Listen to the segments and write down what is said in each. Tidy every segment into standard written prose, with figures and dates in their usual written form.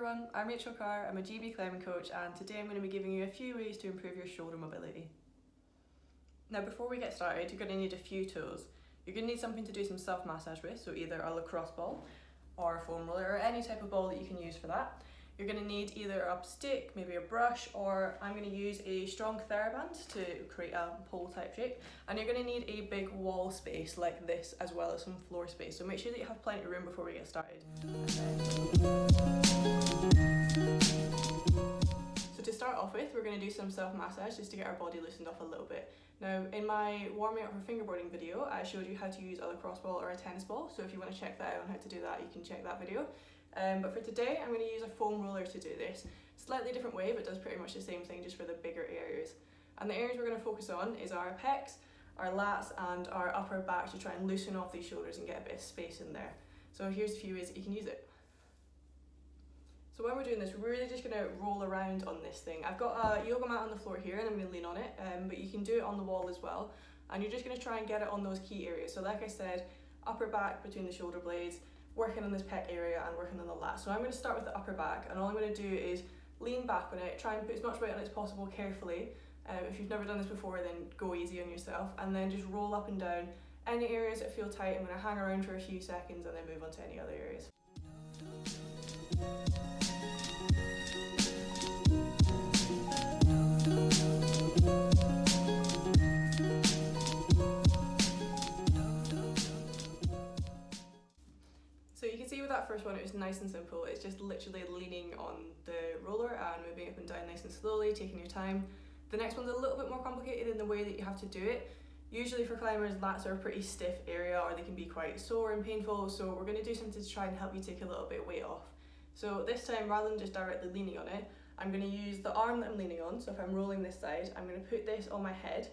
everyone, I'm Rachel Carr, I'm a GB climbing coach, and today I'm going to be giving you a few ways to improve your shoulder mobility. Now before we get started, you're going to need a few tools. You're going to need something to do some self-massage with, so either a lacrosse ball or a foam roller or any type of ball that you can use for that. You're going to need either a stick, maybe a brush, or I'm going to use a strong Theraband to create a pole type shape. And you're going to need a big wall space like this as well as some floor space. So make sure that you have plenty of room before we get started. So to start off with, we're going to do some self-massage just to get our body loosened up a little bit. Now in my warming up for fingerboarding video, I showed you how to use a lacrosse ball or a tennis ball. So if you want to check that out on how to do that, you can check that video. But for today, I'm going to use a foam roller to do this. Slightly different way, but does pretty much the same thing, just for the bigger areas. And the areas we're going to focus on is our pecs, our lats, and our upper back to try and loosen off these shoulders and get a bit of space in there. So here's a few ways that you can use it. So when we're doing this, we're really just going to roll around on this thing. I've got a yoga mat on the floor here and I'm going to lean on it, but you can do it on the wall as well. And you're just going to try and get it on those key areas. So like I said, upper back between the shoulder blades, working on this pec area and working on the lat. So I'm going to start with the upper back, and all I'm going to do is lean back on it, try and put as much weight on it as possible carefully. If you've never done this before, then go easy on yourself, and then just roll up and down. Any areas that feel tight, I'm going to hang around for a few seconds and then move on to any other areas. So you can see with that first one, it was nice and simple. It's just literally leaning on the roller and moving up and down nice and slowly, taking your time. The next one's a little bit more complicated in the way that you have to do it. Usually for climbers, lats are a pretty stiff area, or they can be quite sore and painful, so we're going to do something to try and help you take a little bit of weight off. So this time, rather than just directly leaning on it, I'm going to use the arm that I'm leaning on. So if I'm rolling this side, I'm going to put this on my head.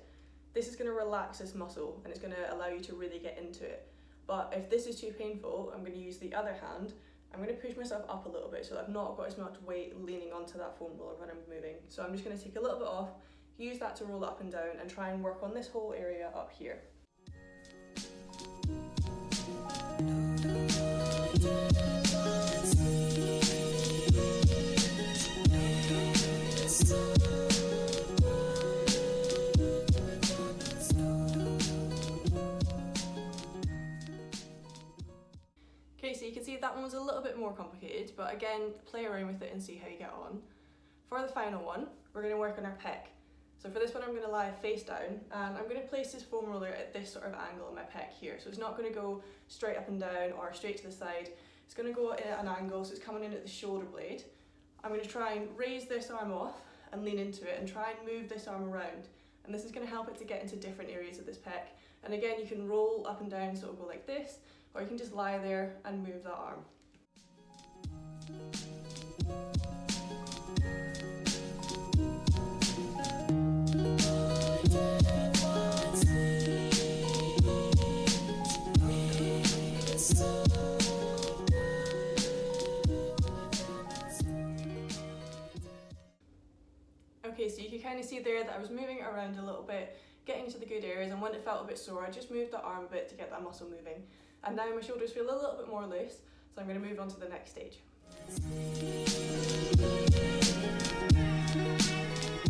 This is going to relax this muscle and it's going to allow you to really get into it. But if this is too painful, I'm going to use the other hand. I'm going to push myself up a little bit so that I've not got as much weight leaning onto that foam roller when I'm moving. So I'm just going to take a little bit off, use that to roll up and down and try and work on this whole area up here. Okay, so you can see that one was a little bit more complicated, but again, play around with it and see how you get on. For the final one, we're going to work on our pec. So for this one, I'm going to lie face down, and I'm going to place this foam roller at this sort of angle in my pec here. So it's not going to go straight up and down or straight to the side. It's going to go in at an angle, so it's coming in at the shoulder blade. I'm going to try and raise this arm off and lean into it and try and move this arm around. And this is going to help it to get into different areas of this pec. And again, you can roll up and down, so it'll go like this, or you can just lie there and move that arm. Okay, so you can kind of see there that I was moving it around a little bit, getting into the good areas, and when it felt a bit sore, I just moved the arm a bit to get that muscle moving. And now my shoulders feel a little bit more loose, so I'm going to move on to the next stage. Okay,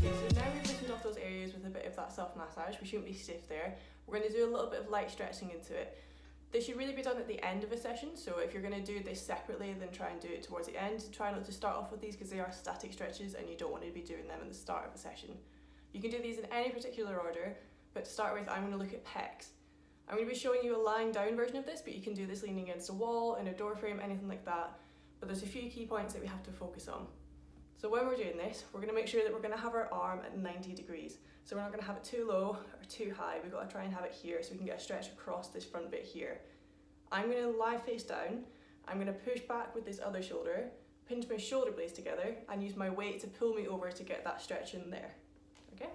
so now we've loosened off those areas with a bit of that self-massage. We shouldn't be stiff there. We're going to do a little bit of light stretching into it. This should really be done at the end of a session, so if you're going to do this separately, then try and do it towards the end. Try not to start off with these because they are static stretches and you don't want to be doing them at the start of a session. You can do these in any particular order, but to start with, I'm going to look at pecs. I'm going to be showing you a lying down version of this, but you can do this leaning against a wall, in a door frame, anything like that. But there's a few key points that we have to focus on. So when we're doing this, we're going to make sure that we're going to have our arm at 90 degrees. So we're not going to have it too low or too high. We've got to try and have it here so we can get a stretch across this front bit here. I'm going to lie face down. I'm going to push back with this other shoulder, pinch my shoulder blades together and use my weight to pull me over to get that stretch in there. Okay?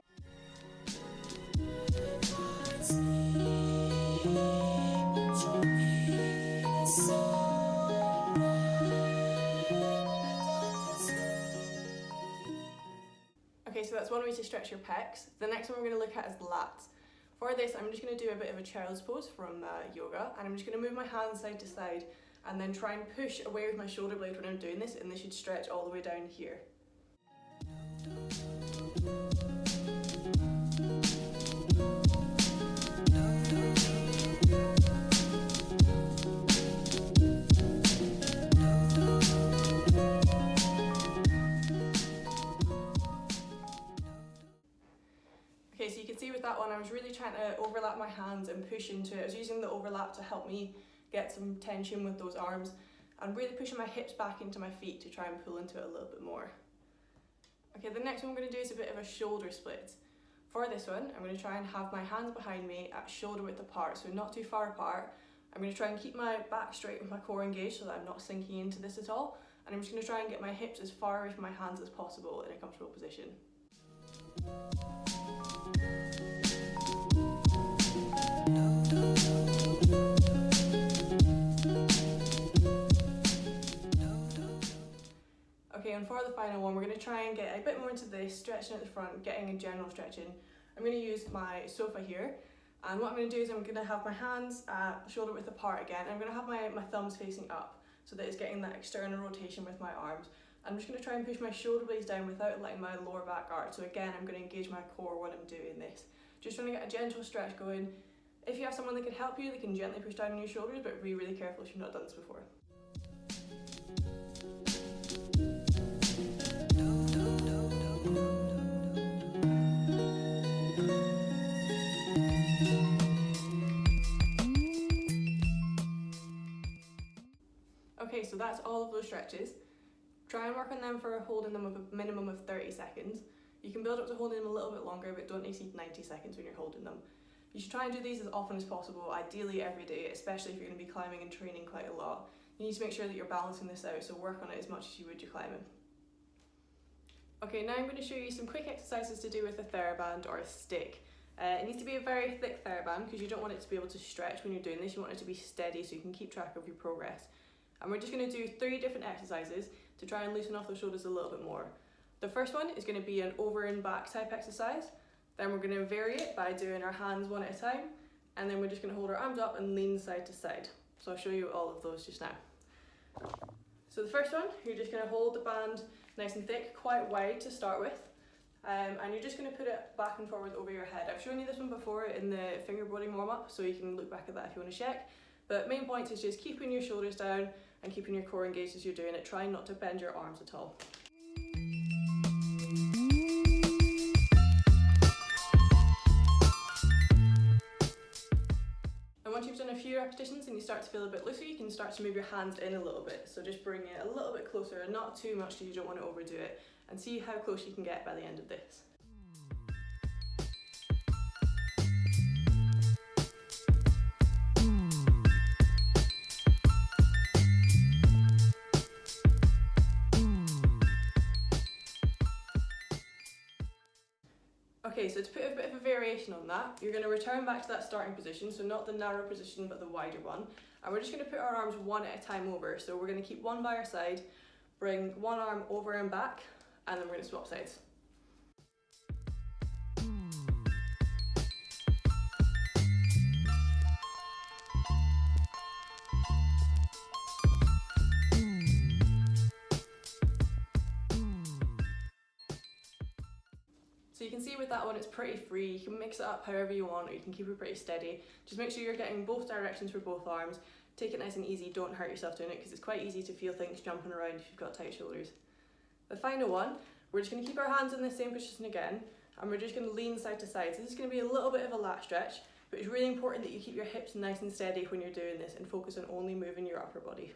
Okay, so that's one way to stretch your pecs. The next one we're going to look at is lats. For this, I'm just going to do a bit of a child's pose from yoga, and I'm just going to move my hands side to side and then try and push away with my shoulder blade when I'm doing this, and this should stretch all the way down here. Okay, so you can see with that one, I was really trying to overlap my hands and push into it. I was using the overlap to help me get some tension with those arms and really pushing my hips back into my feet to try and pull into it a little bit more. Okay, the next one we're going to do is a bit of a shoulder split. For this one, I'm going to try and have my hands behind me at shoulder width apart, so not too far apart. I'm going to try and keep my back straight with my core engaged so that I'm not sinking into this at all. And I'm just going to try and get my hips as far away from my hands as possible in a comfortable position. Okay, and for the final one, we're going to try and get a bit more into this, stretching at the front, getting a general stretching. I'm going to use my sofa here, and what I'm going to do is I'm going to have my hands shoulder width apart again. I'm going to have my thumbs facing up so that it's getting that external rotation with my arms. I'm just going to try and push my shoulder blades down without letting my lower back arch. So again, I'm going to engage my core when I'm doing this. Just trying to get a gentle stretch going. If you have someone that can help you, they can gently push down on your shoulders, but be really careful if you've not done this before. Okay, so that's all of those stretches. Try and work on them for holding them of a minimum of 30 seconds. You can build up to holding them a little bit longer, but don't exceed 90 seconds when you're holding them. You should try and do these as often as possible, ideally every day, especially if you're going to be climbing and training quite a lot. You need to make sure that you're balancing this out, so work on it as much as you would your climbing. Okay, now I'm going to show you some quick exercises to do with a Theraband or a stick. It needs to be a very thick Theraband because you don't want it to be able to stretch when you're doing this. You want it to be steady so you can keep track of your progress. And we're just going to do 3 different exercises to try and loosen off the shoulders a little bit more. The first one is going to be an over and back type exercise. Then we're going to vary it by doing our hands one at a time. And then we're just going to hold our arms up and lean side to side. So I'll show you all of those just now. So the first one, you're just going to hold the band nice and thick, quite wide to start with. And you're just going to put it back and forward over your head. I've shown you this one before in the fingerboarding warm-up, so you can look back at that if you want to check. But main point is just keeping your shoulders down and keeping your core engaged as you're doing it. Try not to bend your arms at all. And once you've done a few repetitions and you start to feel a bit looser, you can start to move your hands in a little bit. So just bring it a little bit closer, and not too much because you don't want to overdo it, and see how close you can get by the end of this. Okay, so to put a bit of a variation on that, you're going to return back to that starting position, so not the narrow position but the wider one. And we're just going to put our arms one at a time over. So we're going to keep one by our side, bring one arm over and back, and then we're going to swap sides. So you can see with that one, it's pretty free. You can mix it up however you want, or you can keep it pretty steady. Just make sure you're getting both directions for both arms. Take it nice and easy, don't hurt yourself doing it because it's quite easy to feel things jumping around if you've got tight shoulders. The final one, we're just going to keep our hands in the same position again, and we're just going to lean side to side. So this is going to be a little bit of a lat stretch, but it's really important that you keep your hips nice and steady when you're doing this and focus on only moving your upper body.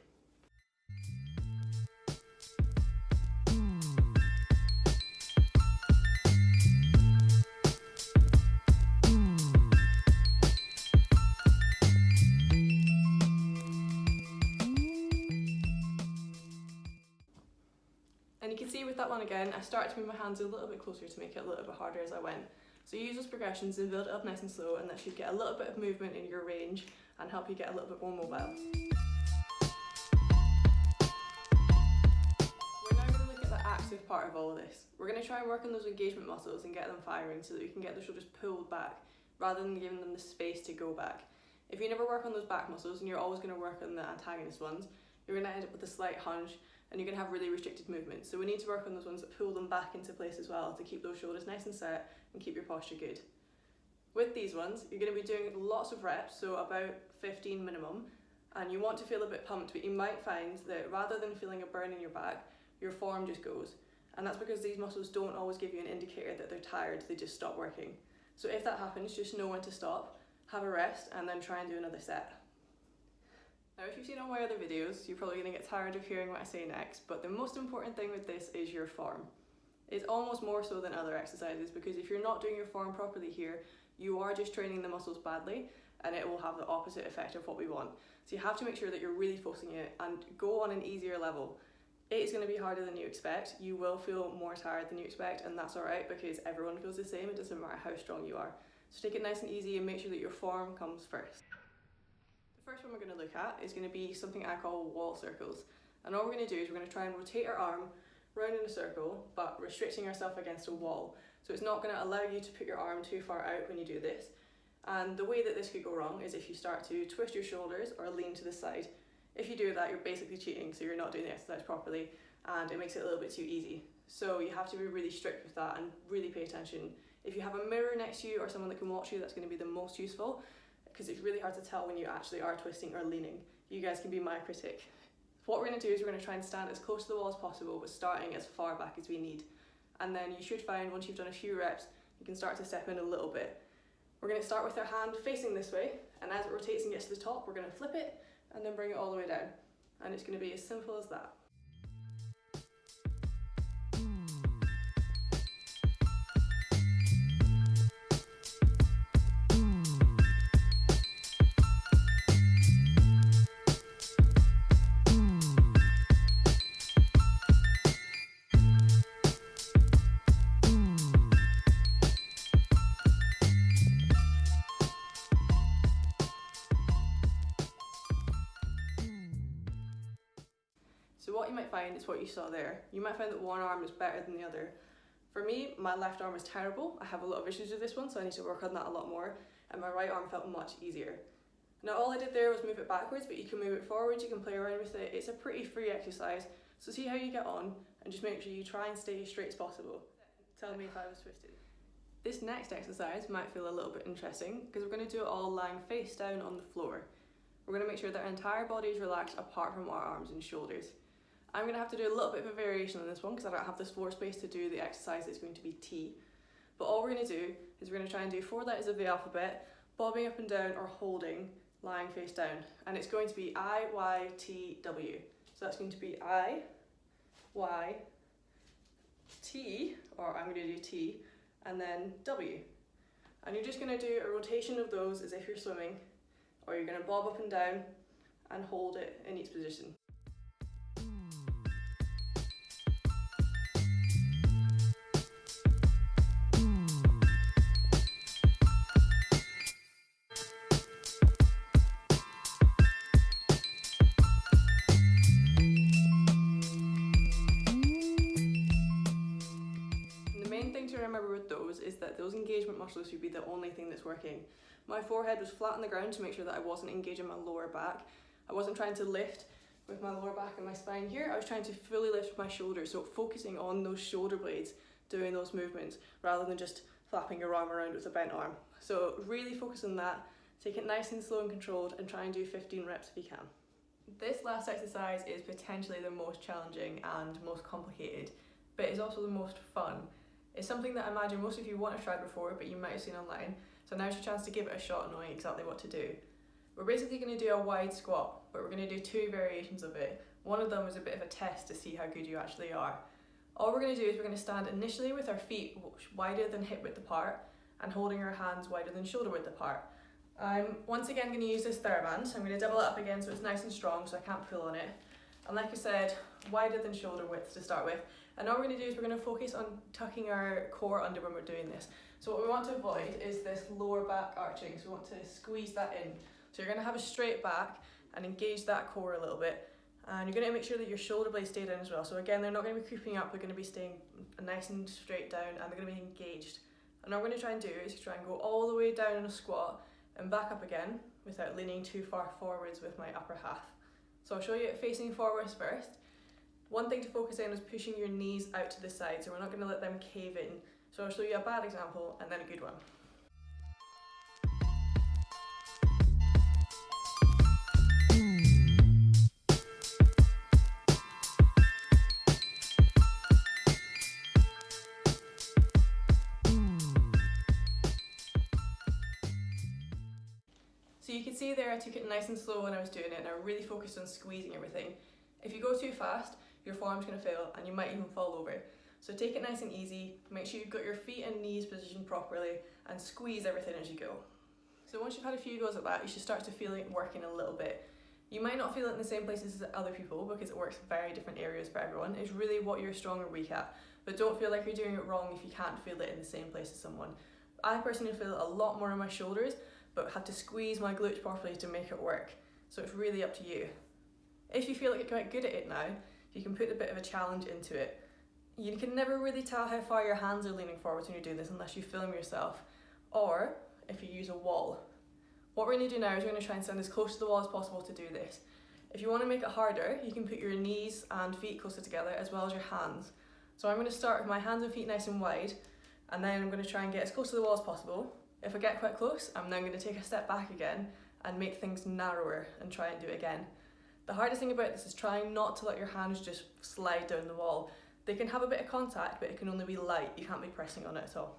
And you can see with that one again, I started to move my hands a little bit closer to make it a little bit harder as I went. So use those progressions and build it up nice and slow, and that should get a little bit of movement in your range and help you get a little bit more mobile. We're now going to look at the active part of all of this. We're going to try and work on those engagement muscles and get them firing so that we can get the shoulders pulled back rather than giving them the space to go back. If you never work on those back muscles and you're always going to work on the antagonist ones, you're going to end up with a slight hunch and you're going to have really restricted movements. So we need to work on those ones that pull them back into place as well to keep those shoulders nice and set and keep your posture good. With these ones, you're going to be doing lots of reps, so about 15 minimum, and you want to feel a bit pumped, but you might find that rather than feeling a burn in your back, your form just goes. And that's because these muscles don't always give you an indicator that they're tired, they just stop working. So if that happens, just know when to stop, have a rest, and then try and do another set. Now, if you've seen all my other videos, you're probably going to get tired of hearing what I say next, but the most important thing with this is your form. It's almost more so than other exercises, because if you're not doing your form properly here, you are just training the muscles badly, and it will have the opposite effect of what we want. So you have to make sure that you're really focusing it and go on an easier level. It is going to be harder than you expect. You will feel more tired than you expect, and that's alright because everyone feels the same. It doesn't matter how strong you are. So take it nice and easy and make sure that your form comes first. The first one we're going to look at is going to be something I call wall circles. And all we're going to do is we're going to try and rotate our arm round in a circle, but restricting ourselves against a wall. So it's not going to allow you to put your arm too far out when you do this. And the way that this could go wrong is if you start to twist your shoulders or lean to the side. If you do that, you're basically cheating, so you're not doing the exercise properly, and it makes it a little bit too easy. So you have to be really strict with that and really pay attention. If you have a mirror next to you or someone that can watch you, that's going to be the most useful, because it's really hard to tell when you actually are twisting or leaning. You guys can be my critic. What we're going to do is we're going to try and stand as close to the wall as possible, but starting as far back as we need. And then you should find once you've done a few reps, you can start to step in a little bit. We're going to start with our hand facing this way, and as it rotates and gets to the top, we're going to flip it and then bring it all the way down. And it's going to be as simple as that. So what you might find is what you saw there. You might find that one arm is better than the other. For me, my left arm is terrible. I have a lot of issues with this one, so I need to work on that a lot more. And my right arm felt much easier. Now all I did there was move it backwards, but you can move it forwards, you can play around with it. It's a pretty free exercise, so see how you get on, and just make sure you try and stay as straight as possible. Tell me if I was twisted. This next exercise might feel a little bit interesting, because we're going to do it all lying face down on the floor. We're going to make sure that our entire body is relaxed apart from our arms and shoulders. I'm going to have to do a little bit of a variation on this one because I don't have this floor space to do the exercise that's going to be T. But all we're going to do is we're going to try and do 4 letters of the alphabet, bobbing up and down or holding, lying face down. And it's going to be I, Y, T, W. So that's going to be I, Y, T, or I'm going to do T, and then W. And you're just going to do a rotation of those as if you're swimming, or you're going to bob up and down and hold it in each position. To remember with those is that those engagement muscles should be the only thing that's working. My forehead was flat on the ground to make sure that I wasn't engaging my lower back. I wasn't trying to lift with my lower back and my spine here. I was trying to fully lift my shoulders, so focusing on those shoulder blades doing those movements rather than just flapping your arm around with a bent arm. So really focus on that, take it nice and slow and controlled, and try and do 15 reps if you can. This last exercise is potentially the most challenging and most complicated, but it's also the most fun. It's something that I imagine most of you won't have tried before, but you might have seen online, so now's your chance to give it a shot knowing exactly what to do. We're basically going to do a wide squat, but we're going to do 2 variations of it. One of them is a bit of a test to see how good you actually are. All we're going to do is we're going to stand initially with our feet wider than hip width apart and holding our hands wider than shoulder width apart. I'm once again going to use this Theraband, so I'm going to double it up again so it's nice and strong so I can't pull on it. And like I said, wider than shoulder width to start with. And all we're going to do is we're going to focus on tucking our core under when we're doing this. So what we want to avoid is this lower back arching, so we want to squeeze that in. So you're going to have a straight back and engage that core a little bit. And you're going to make sure that your shoulder blades stay down as well. So again, they're not going to be creeping up, they're going to be staying nice and straight down, and they're going to be engaged. And all we're going to try and do is try and go all the way down in a squat and back up again, without leaning too far forwards with my upper half. So I'll show you it facing forwards first. One thing to focus on is pushing your knees out to the side, so we're not going to let them cave in. So I'll show you a bad example and then a good one. So you can see there I took it nice and slow when I was doing it, and I really focused on squeezing everything. If you go too fast, your form's going to fail and you might even fall over. So take it nice and easy, make sure you've got your feet and knees positioned properly, and squeeze everything as you go. So once you've had a few goes at that, you should start to feel it working a little bit. You might not feel it in the same places as other people because it works very different areas for everyone. It's really what you're strong or weak at, but don't feel like you're doing it wrong if you can't feel it in the same place as someone. I personally feel it a lot more in my shoulders, but have to squeeze my glutes properly to make it work. So it's really up to you. If you feel like you're quite good at it now, you can put a bit of a challenge into it. You can never really tell how far your hands are leaning forwards when you're doing this unless you film yourself, or if you use a wall. What we're going to do now is we're going to try and stand as close to the wall as possible to do this. If you want to make it harder, you can put your knees and feet closer together as well as your hands. So I'm going to start with my hands and feet nice and wide, and then I'm going to try and get as close to the wall as possible. If I get quite close, I'm then going to take a step back again and make things narrower and try and do it again. The hardest thing about this is trying not to let your hands just slide down the wall. They can have a bit of contact, but it can only be light. You can't be pressing on it at all.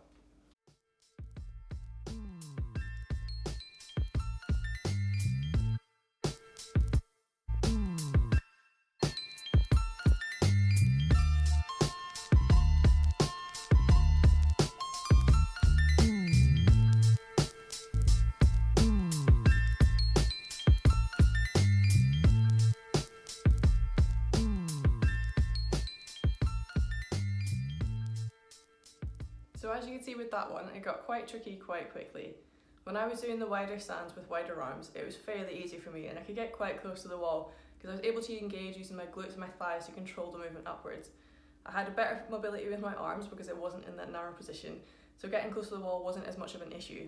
So as you can see with that one, it got quite tricky quite quickly. When I was doing the wider stands with wider arms, it was fairly easy for me and I could get quite close to the wall because I was able to engage using my glutes and my thighs to control the movement upwards. I had a better mobility with my arms because it wasn't in that narrow position, so getting close to the wall wasn't as much of an issue.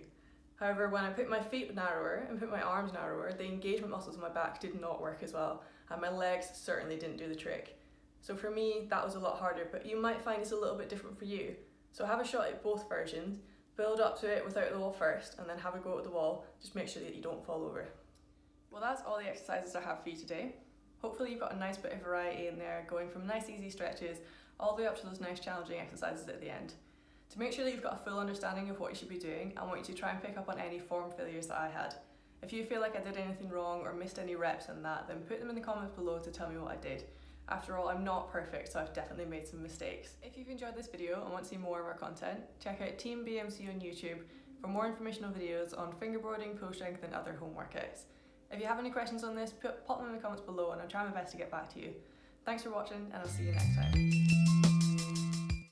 However, when I put my feet narrower and put my arms narrower, the engagement muscles in my back did not work as well, and my legs certainly didn't do the trick. So for me, that was a lot harder, but you might find it's a little bit different for you. So have a shot at both versions, build up to it without the wall first, and then have a go at the wall. Just make sure that you don't fall over. Well, that's all the exercises I have for you today. Hopefully you've got a nice bit of variety in there, going from nice easy stretches all the way up to those nice challenging exercises at the end. To make sure that you've got a full understanding of what you should be doing, I want you to try and pick up on any form failures that I had. If you feel like I did anything wrong or missed any reps in that, then put them in the comments below to tell me what I did. After all, I'm not perfect, so I've definitely made some mistakes. If you've enjoyed this video and want to see more of our content, check out Team BMC on YouTube for more informational videos on fingerboarding, pull strength and other home workouts. If you have any questions on this, pop them in the comments below and I'll try my best to get back to you. Thanks for watching and I'll see you next time.